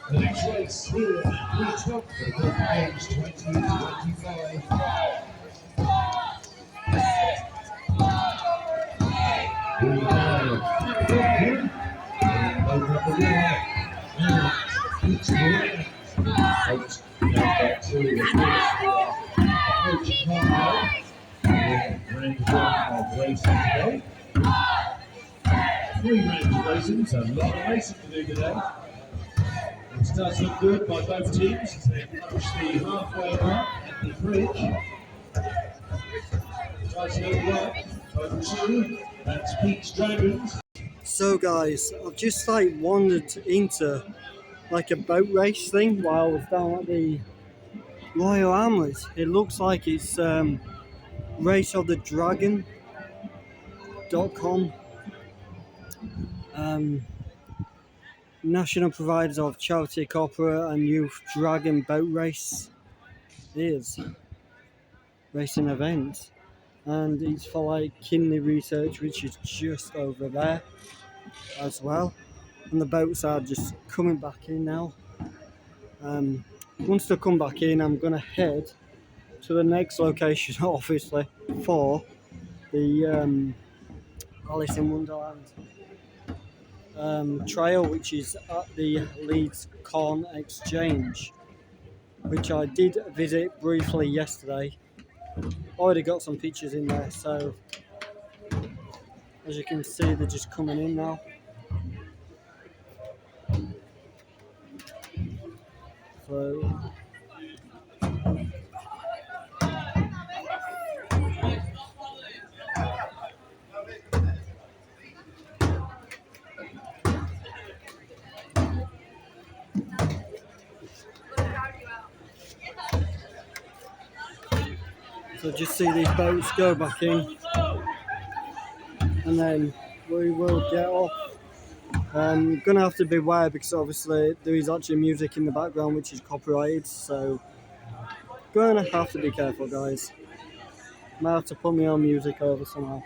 The next race here at Leeds for age 20-25. We have Duncan, over at the wall, and Peter out number 2 of Coach Carlo, in round 1 of racing today. 3 rounds of racing, so a lot of racing to do today. It does look good by both teams as they approach the halfway mark at the bridge. Tries to go right, over 2, that's Pete's Dragons. So guys, I've just wandered into a boat race thing while I was down at the Royal Armouries. It looks like it's raceofthedragon.com. National providers of charity, corporate and youth dragon boat race is racing event, and it's for kidney research, which is just over there as well. And the boats are just coming back in now. Once they come back in, I'm gonna head to the next location, obviously, for the Alice in Wonderland trail, which is at the Leeds Corn Exchange, which I did visit briefly yesterday. Already got some pictures in there, so as you can see, they're just coming in now. So just see these boats go back in, and then we will get off. I'm gonna have to beware because obviously there is actually music in the background which is copyrighted, so gonna have to be careful, guys. Might have to put my own music over somehow.